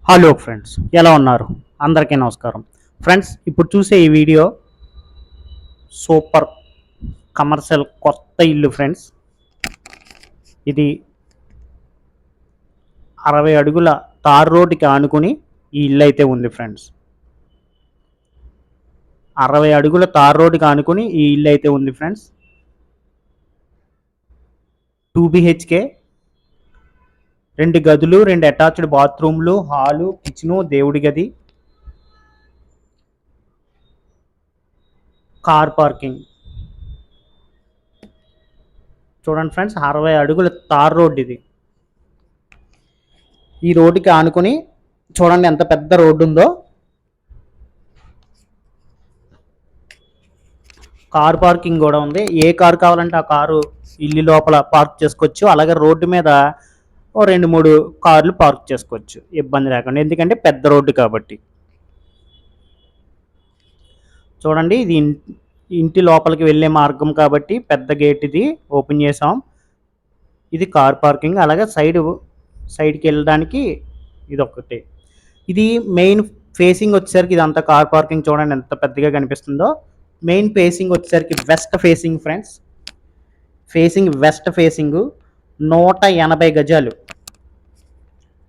Hello friends, ఎలా ఉన్నారు? అందరికీ నమస్కారం. ఫ్రెండ్స్, ఇప్పుడు చూసే ఈ వీడియో సూపర్ కమర్షియల్ కొత్త ఇల్లు ఫ్రెండ్స్. ఇది 60 అడుగుల తార్ రోడ్డుకి ఆనుకుని ఈ ఇల్లు అయితే ఉంది ఫ్రెండ్స్. 60 అడుగుల తార్ రోడ్డుకి ఆనుకుని ఈ ఇల్లు అయితే ఉంది ఫ్రెండ్స్. 2 BHK, 2 గదులు, 2 అటాచ్డ్ బాత్రూమ్లు, హాలు, కిచెను, దేవుడి గది, కార్ పార్కింగ్. చూడండి ఫ్రెండ్స్, 60 అడుగుల తార్ రోడ్డు ఇది. ఈ రోడ్డుకి ఆనుకుని చూడండి ఎంత పెద్ద రోడ్డు ఉందో. కార్ పార్కింగ్ కూడా ఉంది. ఏ కారు కావాలంటే ఆ కారు ఇల్లు లోపల పార్క్ చేసుకోవచ్చు. అలాగే రోడ్డు మీద ఓ 2-3 కార్లు పార్క్ చేసుకోవచ్చు ఇబ్బంది లేకుండా, ఎందుకంటే పెద్ద రోడ్డు కాబట్టి. చూడండి, ఇది ఇంటి లోపలికి వెళ్ళే మార్గం కాబట్టి పెద్ద గేట్ ఇది ఓపెన్ చేసాం. ఇది కార్ పార్కింగ్. అలాగే సైడ్కి వెళ్ళడానికి ఇది ఒకటి. ఇది మెయిన్ ఫేసింగ్ వచ్చేసరికి ఇదంతా కార్ పార్కింగ్. చూడండి ఎంత పెద్దగా కనిపిస్తుందో. మెయిన్ ఫేసింగ్ వచ్చేసరికి west facing friends. West facing 180 గజాలు.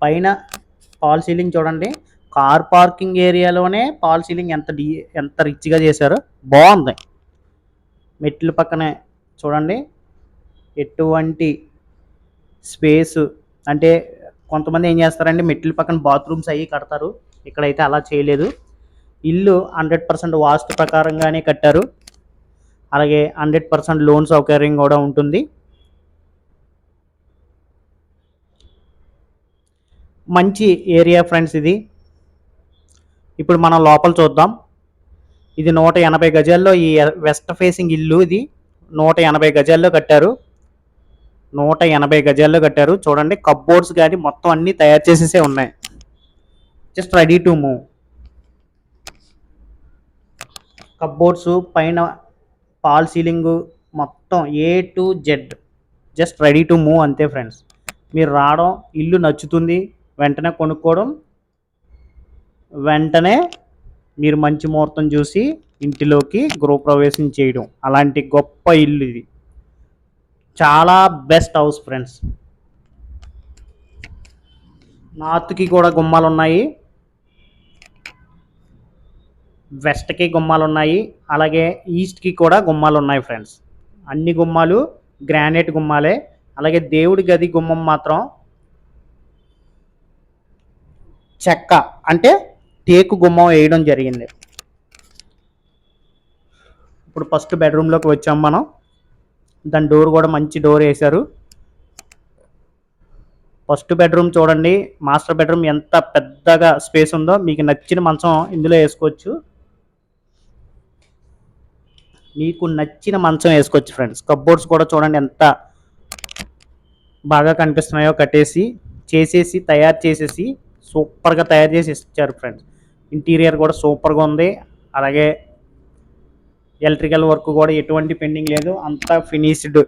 పైన ఫాల్ సీలింగ్ చూడండి. కార్ పార్కింగ్ ఏరియాలోనే ఫాల్ సీలింగ్ ఎంత రిచ్గా చేశారో, బాగుంది. మెట్ల పక్కనే చూడండి ఎటువంటి స్పేస్. అంటే కొంతమంది ఏం చేస్తారంటే మెట్ల పక్కన బాత్రూమ్స్ అవి కడతారు. ఇక్కడైతే అలా చేయలేదు. ఇల్లు 100% వాస్తు ప్రకారంగానే కట్టారు. అలాగే 100% లోన్ సౌకర్యం కూడా ఉంటుంది. మంచి ఏరియా ఫ్రెండ్స్ ఇది. ఇప్పుడు మనం లోపల చూద్దాం. ఇది 180 గజాల్లో ఈ వెస్ట్ ఫేసింగ్ ఇల్లు. ఇది 180 గజాల్లో కట్టారు. 180 గజాల్లో కట్టారు. చూడండి, కప్బోర్డ్స్ కానీ మొత్తం అన్నీ తయారు చేసేసే ఉన్నాయి. Just ready to move. Cupboards పైన ఫాల్ సీలింగ్ మొత్తం A to Z just ready to move అంతే ఫ్రెండ్స్. మీరు రావడం, ఇల్లు నచ్చుతుంది, వెంటనే కొనుక్కోవడం, వెంటనే మీరు మంచి ముహూర్తం చూసి ఇంటిలోకి గృహప్రవేశం చేయడం. అలాంటి గొప్ప ఇల్లు ఇది. చాలా బెస్ట్ హౌస్ ఫ్రెండ్స్. నార్త్కి కూడా గుమ్మాలు ఉన్నాయి, వెస్ట్కి గుమ్మాలు ఉన్నాయి, అలాగే ఈస్ట్కి కూడా గుమ్మాలు ఉన్నాయి ఫ్రెండ్స్. అన్ని గుమ్మాలు గ్రానైట్ గుమ్మాలే. అలాగే దేవుడి గది గుమ్మం మాత్రం చెక్క అంటే టేకు గుమ్మం వేయడం జరిగింది. ఇప్పుడు ఫస్ట్ బెడ్రూమ్లోకి వచ్చాం మనం. దాని డోర్ కూడా మంచి డోర్ వేశారు. ఫస్ట్ బెడ్రూమ్ చూడండి, మాస్టర్ బెడ్రూమ్ ఎంత పెద్దగా స్పేస్ ఉందో. మీకు నచ్చిన మంచం ఇందులో వేసుకోవచ్చు. మీకు నచ్చిన మంచం వేసుకోవచ్చు ఫ్రెండ్స్. కప్బోర్డ్స్ కూడా చూడండి ఎంత బాగా కనిపిస్తున్నాయో. తయారు చేసేసి సూపర్గా తయారు చేసి ఇచ్చారు ఫ్రెండ్స్. ఇంటీరియర్ కూడా సూపర్గా ఉంది. అలాగే ఎలక్ట్రికల్ వర్క్ కూడా ఎటువంటి పెండింగ్ లేదు. అంతా ఫినిష్డ్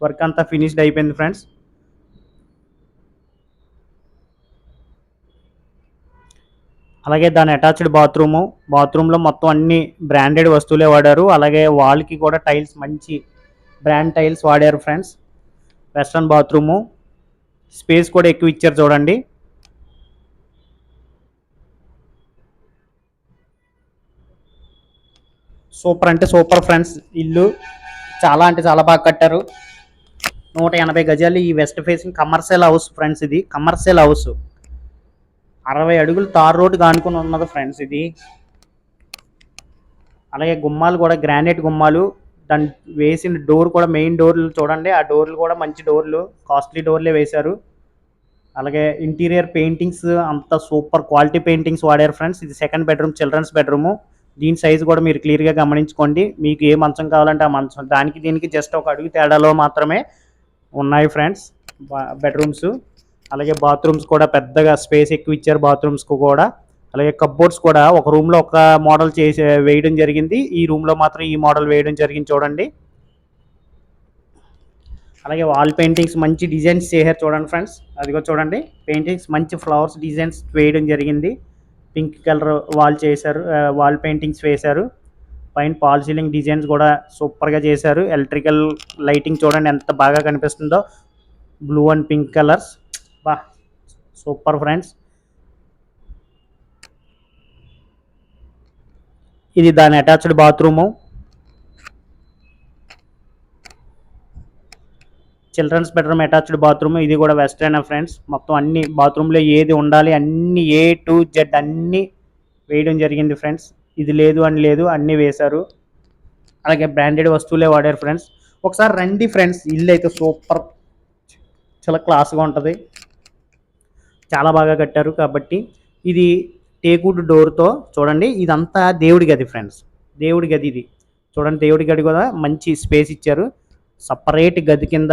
వర్క్, అంతా ఫినిష్డ్ అయిపోయింది ఫ్రెండ్స్. అలాగే దాని అటాచ్డ్ బాత్రూంలో మొత్తం అన్ని బ్రాండెడ్ వస్తువులే వాడారు. అలాగే వాల్కి కూడా టైల్స్ మంచి బ్రాండ్ టైల్స్ వాడారు ఫ్రెండ్స్. Western bathroom. స్పేస్ కూడా ఎక్కువ ఇచ్చారు చూడండి. సూపర్ అంటే సూపర్ ఫ్రెండ్స్. ఇల్లు చాలా అంటే చాలా బాగా కట్టారు. 180 గజాలు ఈ west facing commercial house friends. ఇది కమర్షియల్ హౌస్. 60 అడుగులు తార్ రోడ్డు కానుకొని ఉన్నది ఫ్రెండ్స్ ఇది. అలాగే గుమ్మాలు కూడా గ్రానైట్ గుమ్మాలు. దాని వేసిన డోర్ కూడా మెయిన్ డోర్లు చూడండి. ఆ డోర్లు కూడా మంచి డోర్లు, కాస్ట్లీ డోర్లే వేశారు. అలాగే ఇంటీరియర్ పెయింటింగ్స్ అంతా సూపర్ క్వాలిటీ పెయింటింగ్స్ వాడారు ఫ్రెండ్స్. ఇది సెకండ్ బెడ్రూమ్, చిల్డ్రన్స్ బెడ్రూము. దీని సైజు కూడా మీరు క్లియర్గా గమనించుకోండి. మీకు ఏ మంచం కావాలంటే ఆ మంచం, దానికి దీనికి జస్ట్ ఒక అడుగు తేడాలో మాత్రమే ఉన్నాయి ఫ్రెండ్స్ బెడ్రూమ్స్. అలాగే బాత్రూమ్స్ కూడా పెద్దగా స్పేస్ ఎక్కువ ఇచ్చారు బాత్రూమ్స్కు కూడా. అలాగే కప్బోర్డ్స్ కూడా ఒక రూమ్లో ఒక మోడల్ వేయడం జరిగింది. ఈ రూమ్లో మాత్రం ఈ మోడల్ వేయడం జరిగింది చూడండి. అలాగే వాల్ పెయింటింగ్స్ మంచి డిజైన్స్ చేశారు చూడండి ఫ్రెండ్స్. అదిగో చూడండి పెయింటింగ్స్ మంచి ఫ్లవర్స్ డిజైన్స్ వేయడం జరిగింది. పింక్ కలర్ వాల్ చేశారు, వాల్ పెయింటింగ్స్ వేశారు. పైన పాల్ సీలింగ్ డిజైన్స్ కూడా సూపర్గా చేశారు. ఎలక్ట్రికల్ లైటింగ్ చూడండి ఎంత బాగా కనిపిస్తుందో, బ్లూ అండ్ పింక్ కలర్స్. బా సూపర్ ఫ్రెండ్స్. ఇది దాని attached bathroom, children's bedroom attached bathroom. ఇది కూడా వెస్టర్న్ ఫ్రెండ్స్. మొత్తం అన్ని బాత్రూంలో ఏది ఉండాలి అన్ని A to Z అన్నీ వేయడం జరిగింది ఫ్రెండ్స్. ఇది లేదు అని లేదు, అన్నీ వేశారు. అలాగే బ్రాండెడ్ వస్తువులే వాడారు ఫ్రెండ్స్. ఒకసారి రండి ఫ్రెండ్స్, ఇల్లు అయితే సూపర్, చాలా క్లాస్గా ఉంటుంది, చాలా బాగా కట్టారు. కాబట్టి ఇది టేకుడ్ డోర్తో చూడండి. ఇదంతా దేవుడి గది ఫ్రెండ్స్, దేవుడి గది ఇది చూడండి. దేవుడి గది కూడా మంచి స్పేస్ ఇచ్చారు. సపరేట్ గది కింద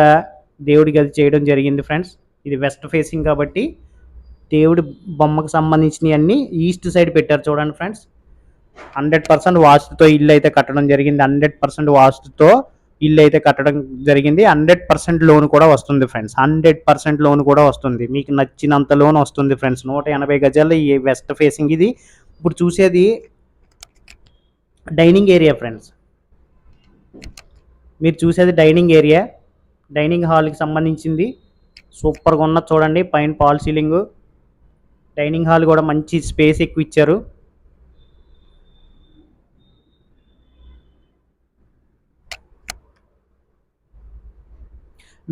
దేవుడి గది చేయడం జరిగింది ఫ్రెండ్స్. ఇది వెస్ట్ ఫేసింగ్ కాబట్టి దేవుడి బొమ్మకు సంబంధించినవి అన్నీ ఈస్ట్ సైడ్ పెట్టారు చూడండి ఫ్రెండ్స్. 100% వాస్తుతో ఇల్లు అయితే కట్టడం జరిగింది. 100% వాస్తుతో ఇల్లు అయితే కట్టడం జరిగింది. 100% లోన్ కూడా వస్తుంది ఫ్రెండ్స్. 100% లోన్ కూడా వస్తుంది, మీకు నచ్చినంత లోన్ వస్తుంది ఫ్రెండ్స్. 180 గజాల్లో ఈ వెస్ట్ ఫేసింగ్. ఇది ఇప్పుడు చూసేది డైనింగ్ ఏరియా ఫ్రెండ్స్. మీరు చూసేది డైనింగ్ ఏరియా, డైనింగ్ హాల్కి సంబంధించింది. సూపర్గా ఉన్నది చూడండి. పైన పాల్ సీలింగ్, డైనింగ్ హాల్ కూడా మంచి స్పేస్ ఎక్కువ ఇచ్చారు.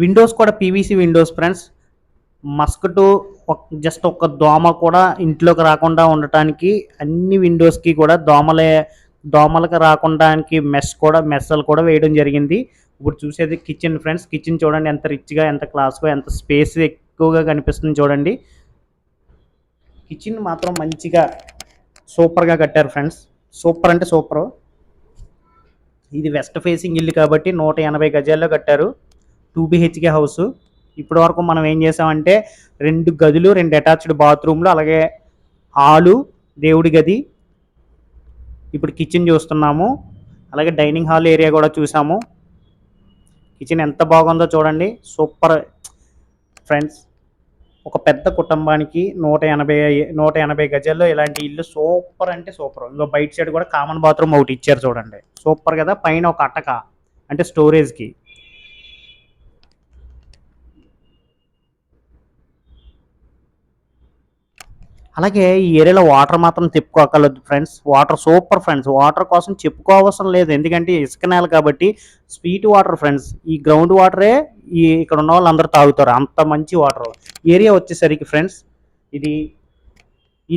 విండోస్ కూడా పీవీసీ విండోస్ ఫ్రెండ్స్. మస్కటు జస్ట్ ఒక దోమ కూడా ఇంట్లోకి రాకుండా ఉండటానికి అన్ని విండోస్కి కూడా దోమలకు రాకుండానికి మెస్సలు కూడా వేయడం జరిగింది. ఇప్పుడు చూసేది కిచెన్ ఫ్రెండ్స్. కిచెన్ చూడండి ఎంత రిచ్గా, ఎంత క్లాస్గా, ఎంత స్పేస్ ఎక్కువగా కనిపిస్తుంది చూడండి. కిచెన్ మాత్రం మంచిగా సూపర్గా కట్టారు ఫ్రెండ్స్. సూపర్ అంటే సూపరు. ఇది వెస్ట్ ఫేసింగ్ ఇల్లు కాబట్టి 180 గజాల్లో కట్టారు. 2 BHK హౌస్. ఇప్పటి వరకు మనం ఏం చేసామంటే 2 గదులు, 2 అటాచ్డ్ బాత్రూమ్లు, అలాగే హాలు, దేవుడి గది, ఇప్పుడు కిచెన్ చూస్తున్నాము. అలాగే డైనింగ్ హాల్ ఏరియా కూడా చూసాము. కిచెన్ ఎంత బాగుందో చూడండి, సూపర్ ఫ్రెండ్స్. ఒక పెద్ద కుటుంబానికి 180 గజాల్లో ఇలాంటి ఇల్లు సూపర్ అంటే సూపర్. ఇంకో బయట సైడ్ కూడా కామన్ బాత్రూమ్ ఒకటి ఇచ్చారు చూడండి, సూపర్ కదా. పైన ఒక అటక అంటే స్టోరేజ్కి. అలాగే ఈ ఏరియాలో వాటర్ మాత్రం చెప్పుకోగలదు friends. Water super friends. Water కోసం చెప్పుకోవసరం లేదు, ఎందుకంటే ఇసుక నేల కాబట్టి స్వీట్ వాటర్ ఫ్రెండ్స్. ఈ గ్రౌండ్ వాటరే ఇక్కడ ఉన్న వాళ్ళు అందరూ తాగుతారు, అంత మంచి వాటర్. ఏరియా వచ్చేసరికి ఫ్రెండ్స్, ఇది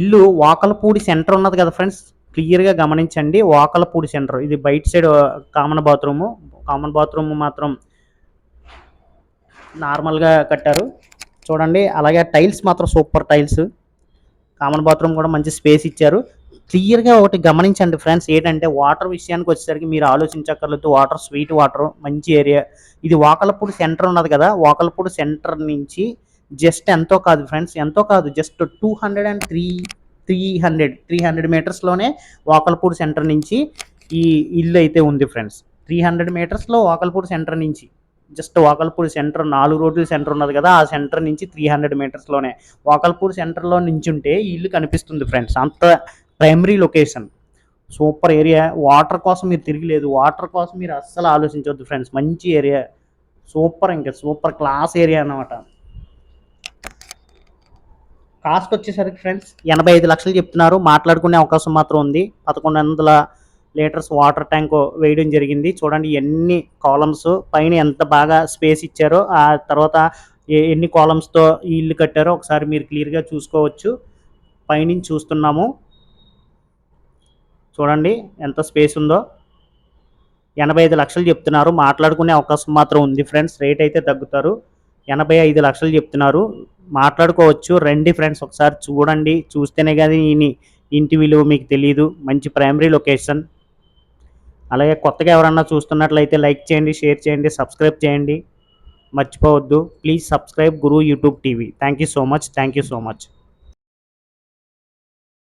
ఇల్లు వాకలపూడి సెంటర్ ఉన్నది కదా ఫ్రెండ్స్, క్లియర్గా గమనించండి. వాకలపూడి సెంటర్. ఇది బయట సైడ్ కామన్ బాత్రూమ్ మాత్రం నార్మల్గా కట్టారు చూడండి. అలాగే టైల్స్ మాత్రం సూపర్ టైల్స్. కామన్ బాత్రూమ్ కూడా మంచి స్పేస్ ఇచ్చారు. క్లియర్గా ఒకటి గమనించండి ఫ్రెండ్స్, ఏంటంటే వాటర్ విషయానికి వచ్చేసరికి మీరు ఆలోచించక్కర్లేదు. వాటర్ స్వీట్ వాటర్, మంచి ఏరియా. ఇది వాకలపూడి సెంటర్ ఉన్నది కదా, వాకలపూడి సెంటర్ నుంచి జస్ట్ ఎంతో కాదు ఫ్రెండ్స్, ఎంతో కాదు, జస్ట్ 300 మీటర్స్లోనే వాకలపూడి సెంటర్ నుంచి ఈ ఇల్లు అయితే ఉంది ఫ్రెండ్స్. 300 మీటర్స్లో వాకలపూడి సెంటర్ నుంచి, జస్ట్ వాకల్పూడి సెంటర్ 4 రోడ్ల సెంటర్ ఉన్నది కదా, ఆ సెంటర్ నుంచి 300 మీటర్స్లోనే వాకల్పూడి సెంటర్లో నుంచి ఉంటే ఈ ఇల్లు కనిపిస్తుంది ఫ్రెండ్స్. అంత primary location, super area. Water కోసం మీరు తిరిగిలేదు, వాటర్ కోసం మీరు అస్సలు ఆలోచించవద్దు ఫ్రెండ్స్. మంచి ఏరియా, సూపర్, ఇంకా సూపర్ క్లాస్ ఏరియా అన్నమాట. కాస్ట్ వచ్చేసరికి ఫ్రెండ్స్ 85 లక్షలు చెప్తున్నారు. మాట్లాడుకునే అవకాశం మాత్రం ఉంది. 1100 లీటర్స్ వాటర్ ట్యాంక్ వేయడం జరిగింది చూడండి. ఎన్ని కాలమ్స్, పైన ఎంత బాగా స్పేస్ ఇచ్చారో, ఆ తర్వాత ఎన్ని కాలమ్స్తో ఈ ఇల్లు కట్టారో ఒకసారి మీరు క్లియర్గా చూసుకోవచ్చు. పైనుంచి చూస్తున్నాము చూడండి ఎంత స్పేస్ ఉందో. 85 లక్షలు చెప్తున్నారు. మాట్లాడుకునే అవకాశం మాత్రం ఉంది ఫ్రెండ్స్. రేట్ అయితే తగ్గుతారు. 85 లక్షలు చెప్తున్నారు, మాట్లాడుకోవచ్చు. రండి ఫ్రెండ్స్, ఒకసారి చూడండి. చూస్తేనే కానీ ఇంటి విలువ మీకు తెలియదు. మంచి ప్రైమరీ లొకేషన్. అలాగే కొత్తగా ఎవరన్నా చూస్తున్నట్లయితే లైక్ చేయండి, షేర్ చేయండి, సబ్స్క్రైబ్ చేయండి, మర్చిపోవద్దు. Please subscribe Guru YouTube TV. Thank you so much.